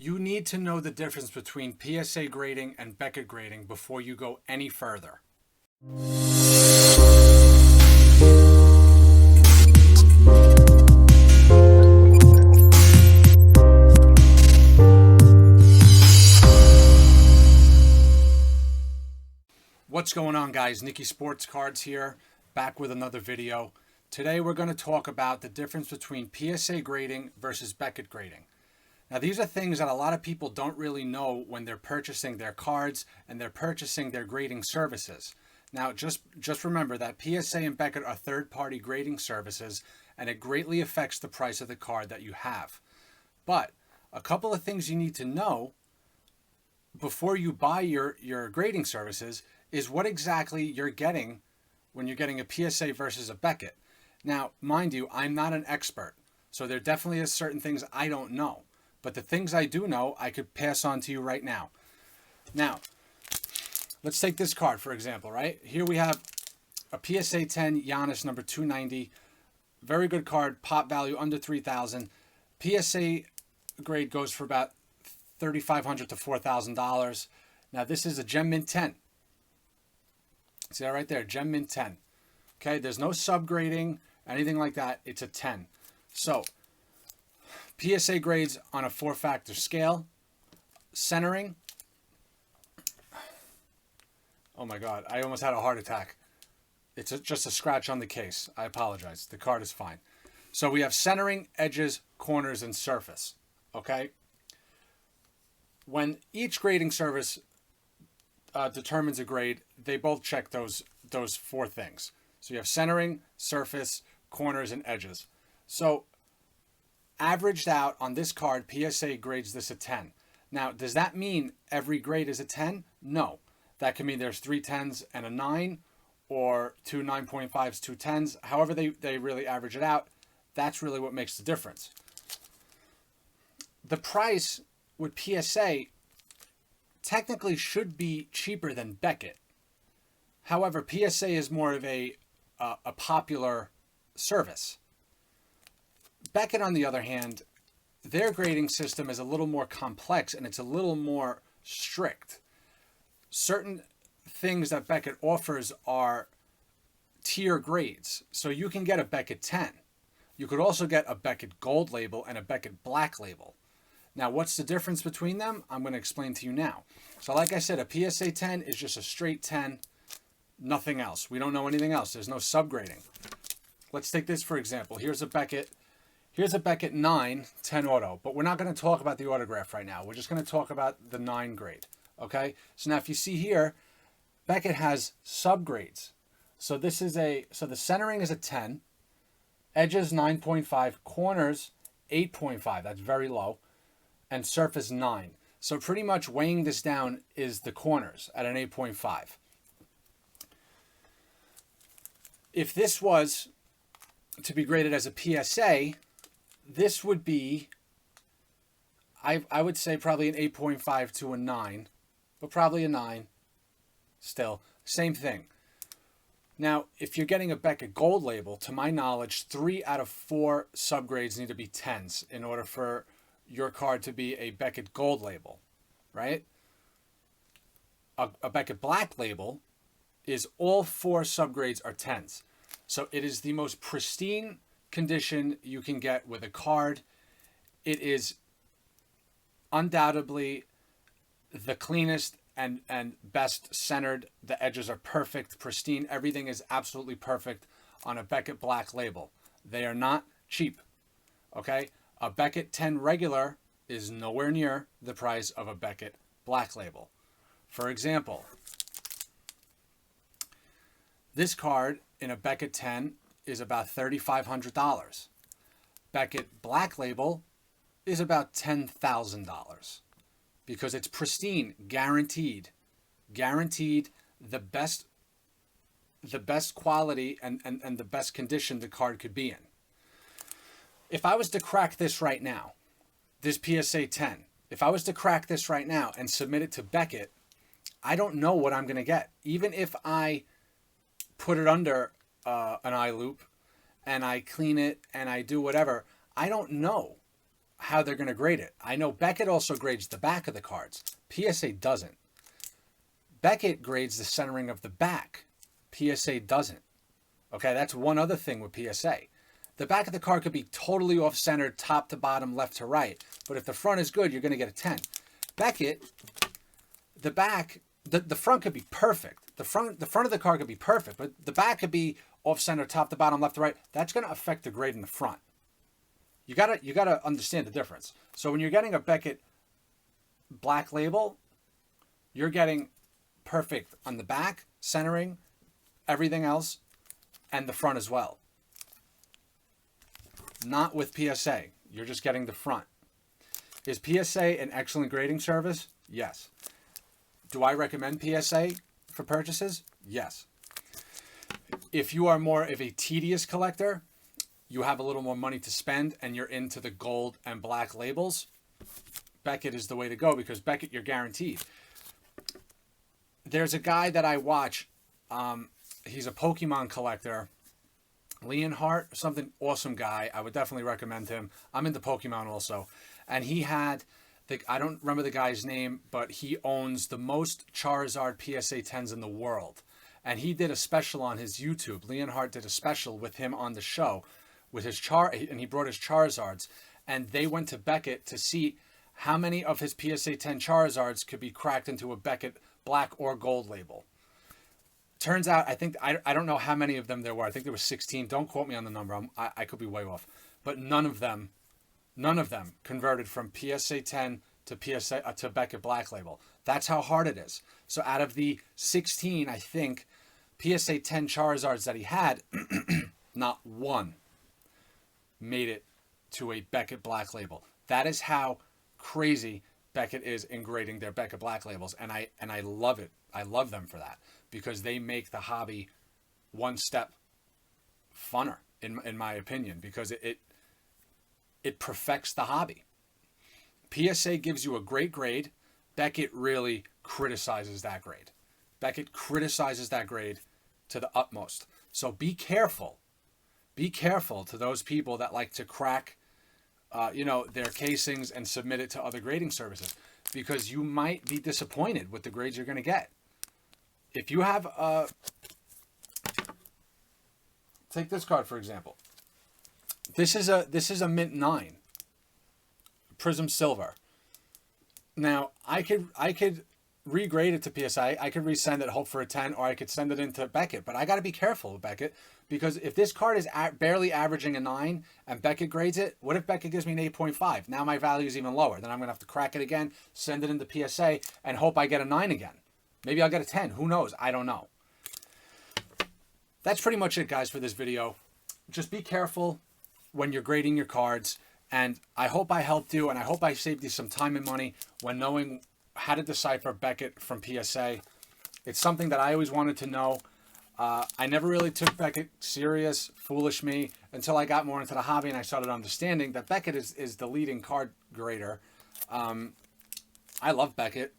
You need to know the difference between PSA grading and Beckett grading before you go any further. What's going on, guys? Nicky Sports Cards here, back with another video. Today we're going to talk about the difference between PSA grading versus Beckett grading. Now, these are things that a lot of people don't really know when they're purchasing their cards and they're purchasing their grading services. Now, just remember that PSA and Beckett are third-party grading services, and it greatly affects the price of the card that you have. But a couple of things you need to know before you buy your grading services is what exactly you're getting when you're getting a PSA versus a Beckett. Now, mind you, I'm not an expert, so there definitely is certain things I don't know. But the things I do know, I could pass on to you right now. Now, let's take this card, for example, right? Here we have a PSA 10 Giannis number 290. Very good card, pop value under 3,000. PSA grade goes for about $3,500 to $4,000. Now, this is a Gem Mint 10. See that right there, Gem Mint 10. Okay, there's no subgrading, anything like that. It's a 10. So, PSA grades on a 4-factor scale. Centering. Oh my God, I almost had a heart attack. It's just a scratch on the case. I apologize. The card is fine. So we have centering, edges, corners, and surface. Okay? When each grading service determines a grade, they both check those 4 things. So you have centering, surface, corners, and edges. So averaged out on this card, PSA grades this a 10. Now, does that mean every grade is a 10? No. That can mean there's 3 10s and a 9, or 2 9.5s, 2 10s. However they really average it out, that's really what makes the difference. The price with PSA technically should be cheaper than Beckett. However, PSA is more of a popular service. Beckett, on the other hand, their grading system is a little more complex and it's a little more strict. Certain things that Beckett offers are tier grades. So you can get a Beckett 10. You could also get a Beckett Gold label and a Beckett Black label. Now, what's the difference between them? I'm going to explain to you now. So like I said, a PSA 10 is just a straight 10, nothing else. We don't know anything else. There's no subgrading. Let's take this for example. Here's a Beckett 9 10 auto, but we're not going to talk about the autograph right now. We're just going to talk about the 9 grade. Okay? So now if you see here, Beckett has subgrades. So the centering is a 10, edges 9.5, corners 8.5. That's very low. And surface 9. So pretty much weighing this down is the corners at an 8.5. If this was to be graded as a PSA, this would be, I would say probably an 8.5 to a 9, but probably a 9 still. Same thing. Now, if you're getting a Beckett Gold label, to my knowledge, 3 out of 4 subgrades need to be 10s in order for your card to be a Beckett Gold label, right? A Beckett Black label is all 4 subgrades are 10s. So it is the most pristine condition you can get with a card. It is undoubtedly the cleanest and best centered. The edges are perfect, pristine. Everything is absolutely perfect on a Beckett Black label. They are not cheap, okay? A Beckett 10 regular is nowhere near the price of a Beckett Black label. For example, this card in a Beckett 10 is about $3,500. Beckett Black label is about $10,000 because it's pristine, guaranteed the best quality and the best condition the card could be in. If I was to crack this right now, this PSA 10, if I was to crack this right now and submit it to Beckett, I don't know what I'm going to get. Even if I put it under an eye loop and I clean it and I do whatever, I don't know. how they're going to grade it. I know Beckett also grades the back of the cards. PSA doesn't. Beckett grades the centering of the back. PSA doesn't. Okay, that's one other thing with PSA. The back of the card could be totally off-centered, top to bottom, left to right. But if the front is good, you're going to get a 10. Beckett, the back, the front could be perfect. The front of the card could be perfect, but the back could be off-center, top to bottom, left to right. That's going to affect the grade in the front. You gotta understand the difference. So when you're getting a Beckett black label, you're getting perfect on the back, centering, everything else, and the front as well. Not with PSA. You're just getting the front. Is PSA an excellent grading service? Yes. Do I recommend PSA for purchases? Yes. If you are more of a tedious collector, you have a little more money to spend, and you're into the gold and black labels, Beckett is the way to go, because Beckett, you're guaranteed. There's a guy that I watch. He's a Pokemon collector. Leonhardt, something awesome guy. I would definitely recommend him. I'm into Pokemon also. And he had, I don't remember the guy's name, but he owns the most Charizard PSA 10s in the world. And he did a special on his YouTube. Leonhardt did a special with him on the show with his and he brought his Charizards. And they went to Beckett to see how many of his PSA 10 Charizards could be cracked into a Beckett black or gold label. Turns out, I don't know how many of them there were. I think there were 16. Don't quote me on the number. I could be way off. But none of them converted from PSA 10 to Beckett Black Label. That's how hard it is. So out of the 16, I think, PSA 10 Charizards that he had, not one made it to a Beckett Black Label. That is how crazy Beckett is in grading their Beckett Black Labels. And I love it. I love them for that, because they make the hobby one step funner, in my opinion, because it perfects the hobby. PSA gives you a great grade. Beckett really criticizes that grade. Beckett criticizes that grade to the utmost. So be careful. Be careful to those people that like to crack their casings and submit it to other grading services, because you might be disappointed with the grades you're going to get. If you have take this card for example. This is a mint 9 Prism Silver. Now I could regrade it to PSA. I could resend it, hope for a 10, or I could send it into Beckett. But I got to be careful with Beckett, because if this card is barely averaging a 9 and Beckett grades it, what if Beckett gives me an 8.5? Now my value is even lower. Then I'm going to have to crack it again, send it into PSA, and hope I get a 9 again. Maybe I'll get a 10. Who knows? I don't know. That's pretty much it, guys, for this video. Just be careful when you're grading your cards. And I hope I helped you, and I hope I saved you some time and money when knowing how to decipher Beckett from PSA. It's something that I always wanted to know. I never really took Beckett serious, foolish me, until I got more into the hobby and I started understanding that Beckett is the leading card grader. I love Beckett.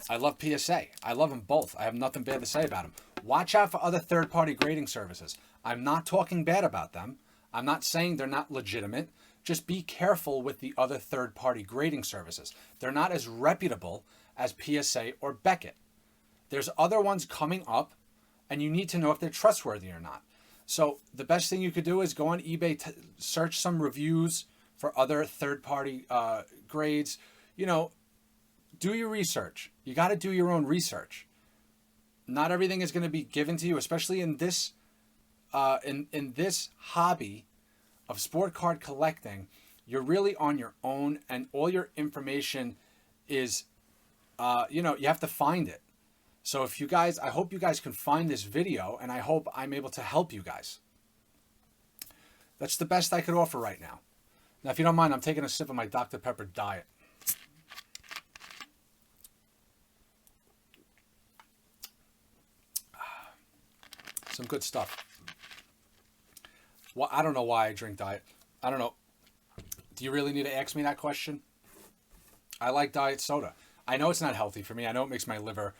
I love PSA. I love them both. I have nothing bad to say about them. Watch out for other third-party grading services. I'm not talking bad about them. I'm not saying they're not legitimate. Just be careful with the other third-party grading services. They're not as reputable as PSA or Beckett. There's other ones coming up, and you need to know if they're trustworthy or not. So the best thing you could do is go on eBay, search some reviews for other third-party grades. Do your research. You got to do your own research. Not everything is going to be given to you, especially in this in this hobby of sport card collecting. You're really on your own, and all your information is, you have to find it. So if you guys, I hope you guys can find this video, and I hope I'm able to help you guys. That's the best I could offer right now. Now, if you don't mind, I'm taking a sip of my Dr. Pepper Diet. Some good stuff. Well, I don't know why I drink diet. I don't know. Do you really need to ask me that question? I like diet soda. I know it's not healthy for me. I know it makes my liver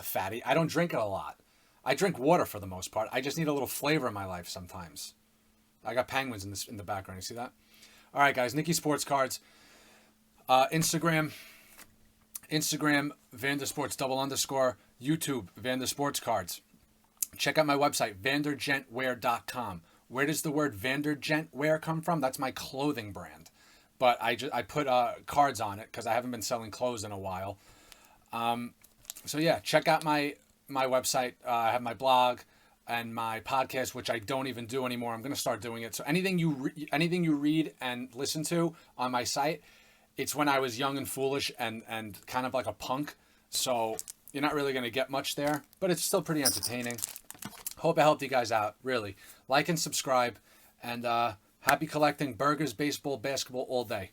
fatty. I don't drink it a lot. I drink water for the most part. I just need a little flavor in my life sometimes. I got penguins in the background. You see that? All right, guys. Nikki Sports Cards. Instagram, Vandersports __. YouTube, Vandersports Cards. Check out my website, vandergentwear.com. Where does the word Vandergentwear come from? That's my clothing brand. But I put cards on it because I haven't been selling clothes in a while. So yeah, check out my website. I have my blog and my podcast, which I don't even do anymore. I'm going to start doing it. So anything you read and listen to on my site, it's when I was young and foolish and kind of like a punk. So you're not really going to get much there, but it's still pretty entertaining. Hope I helped you guys out, really. Like and subscribe, and happy collecting burgers, baseball, basketball all day.